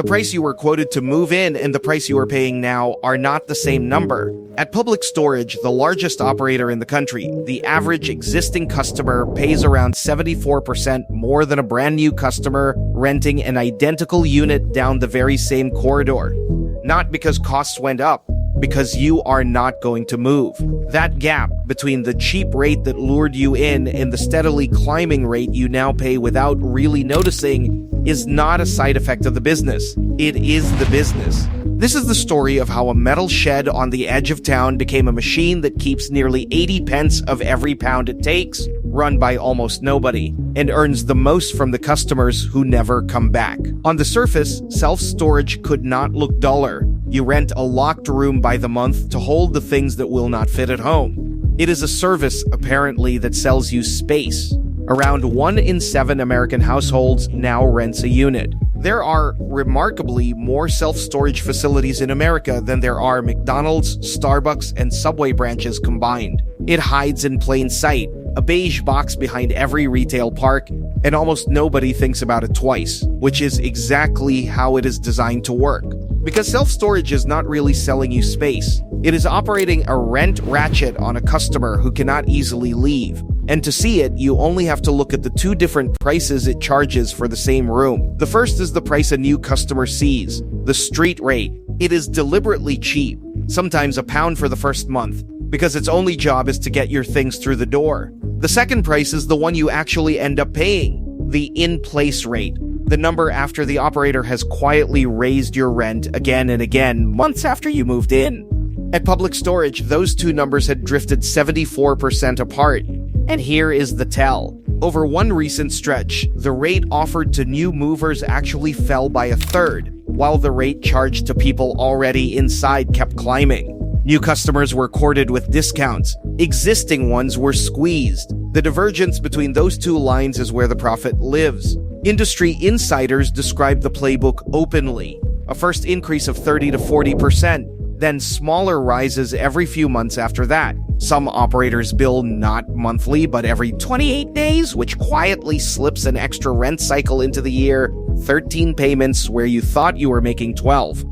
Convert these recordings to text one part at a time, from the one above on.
The price you were quoted to move in and the price you are paying now are not the same number. At Public Storage, the largest operator in the country, the average existing customer pays around 74% more than a brand new customer renting an identical unit down the very same corridor. Not because costs went up, because you are not going to move. That gap between the cheap rate that lured you in and the steadily climbing rate you now pay without really noticing is not a side effect of the business. It is the business. This is the story of how a metal shed on the edge of town became a machine that keeps nearly 80 pence of every pound it takes, run by almost nobody, and earns the most from the customers who never come back. On the surface, self-storage could not look duller. You rent a locked room by the month to hold the things that will not fit at home. It is a service, apparently, that sells you space. Around 1 in 7 American households now rents a unit. There are remarkably more self-storage facilities in America than there are McDonald's, Starbucks, and Subway branches combined. It hides in plain sight, a beige box behind every retail park, and almost nobody thinks about it twice, which is exactly how it is designed to work. Because self-storage is not really selling you space. It is operating a rent ratchet on a customer who cannot easily leave. And to see it, you only have to look at the 2 different prices it charges for the same room. The first is the price a new customer sees, the street rate. It is deliberately cheap, sometimes £1 for the first month, because its only job is to get your things through the door. The second price is the one you actually end up paying, the in-place rate, the number after the operator has quietly raised your rent again and again months after you moved in. At Public Storage, those 2 numbers had drifted 74% apart. And here is the tell. Over one recent stretch, the rate offered to new movers actually fell by 1/3, while the rate charged to people already inside kept climbing. New customers were courted with discounts. Existing ones were squeezed. The divergence between those 2 lines is where the profit lives. Industry insiders describe the playbook openly. A first increase of 30 to 40%, then smaller rises every few months after that. Some operators bill not monthly, but every 28 days, which quietly slips an extra rent cycle into the year, 13 payments where you thought you were making 12.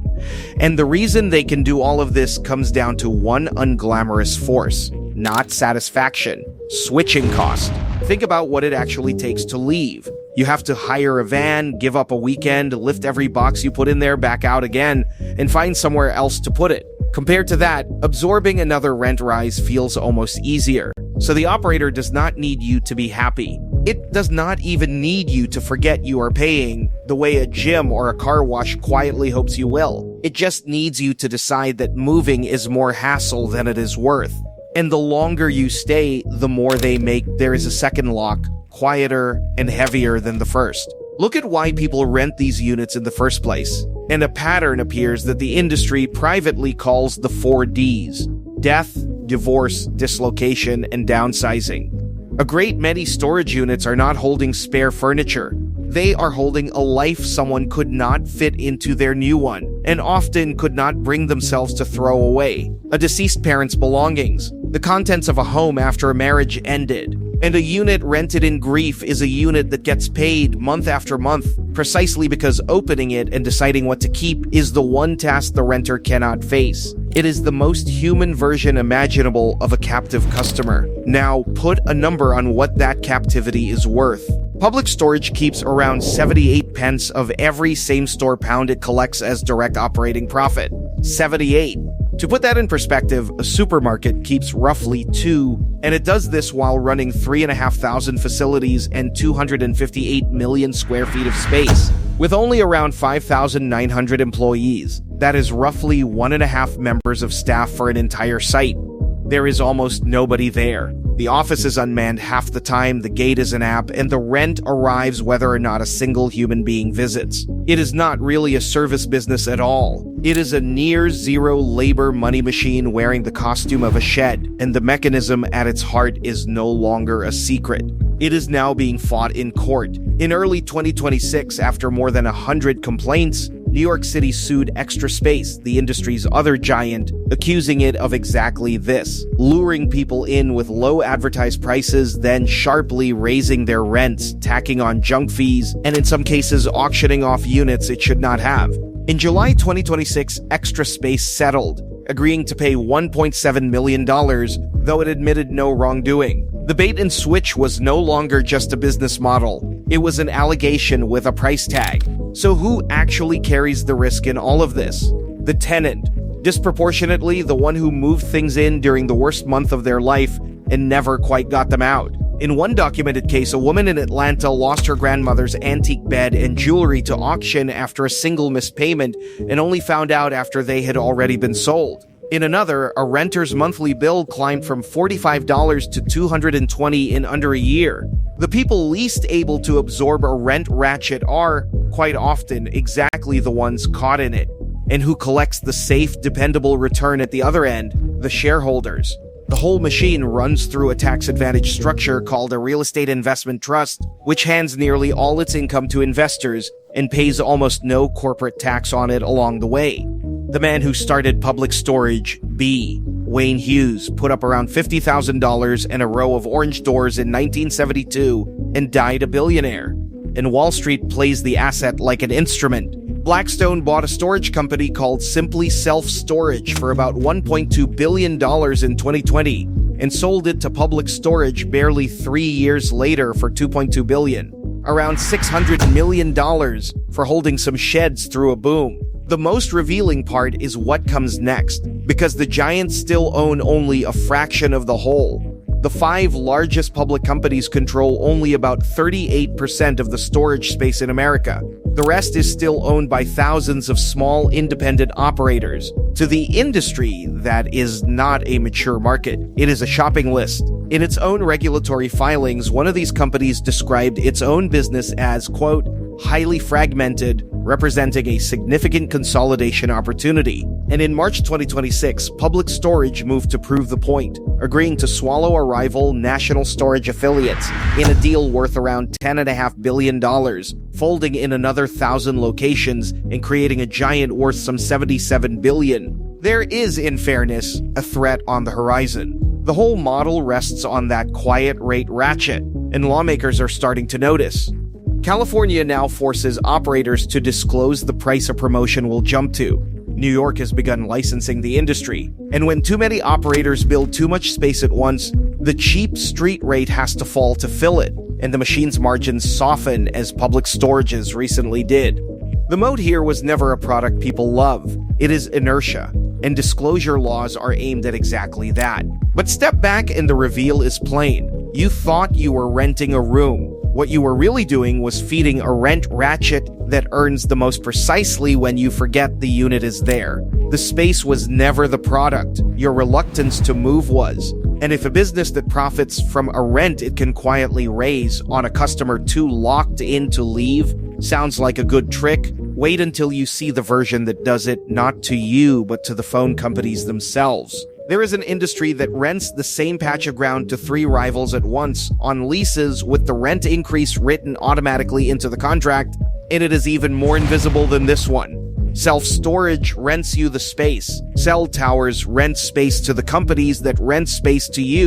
And the reason they can do all of this comes down to one unglamorous force, not satisfaction, switching cost. Think about what it actually takes to leave. You have to hire a van, give up a weekend, lift every box you put in there back out again, and find somewhere else to put it. Compared to that, absorbing another rent rise feels almost easier. So the operator does not need you to be happy. It does not even need you to forget you are paying the way a gym or a car wash quietly hopes you will. It just needs you to decide that moving is more hassle than it is worth. And the longer you stay, the more they make there is a second lock, quieter and heavier than the first. Look at why people rent these units in the first place. And a pattern appears that the industry privately calls the 4 Ds: death, divorce, dislocation, and downsizing. A great many storage units are not holding spare furniture. They are holding a life someone could not fit into their new one, and often could not bring themselves to throw away. A deceased parent's belongings, the contents of a home after a marriage ended. And a unit rented in grief is a unit that gets paid month after month, precisely because opening it and deciding what to keep is the one task the renter cannot face. It is the most human version imaginable of a captive customer. Now, put a number on what that captivity is worth. Public Storage keeps around 78 pence of every same-store pound it collects as direct operating profit. 78. To put that in perspective, a supermarket keeps roughly 2, and it does this while running 3,500 facilities and 258 million square feet of space. With only around 5,900 employees, that is roughly 1.5 members of staff for an entire site. There is almost nobody there. The office is unmanned half the time, the gate is an app, and the rent arrives whether or not a single human being visits. It is not really a service business at all. It is a near-zero labor money machine wearing the costume of a shed, and the mechanism at its heart is no longer a secret. It is now being fought in court. In early 2026, after more than 100 complaints, New York City sued Extra Space, the industry's other giant, accusing it of exactly this, luring people in with low advertised prices, then sharply raising their rents, tacking on junk fees, and in some cases auctioning off units it should not have. In July 2026, Extra Space settled, agreeing to pay $1.7 million, though it admitted no wrongdoing. The bait and switch was no longer just a business model. It was an allegation with a price tag. So who actually carries the risk in all of this? The tenant, disproportionately the one who moved things in during the worst month of their life and never quite got them out. In one documented case, a woman in Atlanta lost her grandmother's antique bed and jewelry to auction after a single missed payment and only found out after they had already been sold. In another, a renter's monthly bill climbed from $45 to $220 in under a year. The people least able to absorb a rent ratchet are, quite often, exactly the ones caught in it. And who collects the safe, dependable return at the other end? The shareholders. The whole machine runs through a tax-advantaged structure called a real estate investment trust, which hands nearly all its income to investors and pays almost no corporate tax on it along the way. The man who started Public Storage, B. Wayne Hughes, put up around $50,000 and a row of orange doors in 1972 and died a billionaire. And Wall Street plays the asset like an instrument. Blackstone bought a storage company called Simply Self Storage for about $1.2 billion in 2020 and sold it to Public Storage barely 3 years later for $2.2 billion. Around $600 million for holding some sheds through a boom. The most revealing part is what comes next, because the giants still own only a fraction of the whole. The 5 largest public companies control only about 38% of the storage space in America. The rest is still owned by thousands of small independent operators. To the industry, that is not a mature market. It is a shopping list. In its own regulatory filings, one of these companies described its own business as, quote, highly fragmented, representing a significant consolidation opportunity. And in March 2026, Public Storage moved to prove the point, agreeing to swallow a rival National Storage Affiliates in a deal worth around $10.5 billion, folding in another 1,000 locations and creating a giant worth some $77 billion. There is, in fairness, a threat on the horizon. The whole model rests on that quiet rate ratchet, and lawmakers are starting to notice. California now forces operators to disclose the price a promotion will jump to. New York has begun licensing the industry. And when too many operators build too much space at once, the cheap street rate has to fall to fill it, and the machine's margins soften as Public Storage's recently did. The moat here was never a product people love. It is inertia, and disclosure laws are aimed at exactly that. But step back and the reveal is plain. You thought you were renting a room. What you were really doing was feeding a rent ratchet that earns the most precisely when you forget the unit is there. The space was never the product. Your reluctance to move was. And if a business that profits from a rent it can quietly raise on a customer too locked in to leave sounds like a good trick, wait until you see the version that does it not to you but to the phone companies themselves. There is an industry that rents the same patch of ground to 3 rivals at once on leases with the rent increase written automatically into the contract, and it is even more invisible than this one. Self-storage rents you the space. Cell towers rent space to the companies that rent space to you.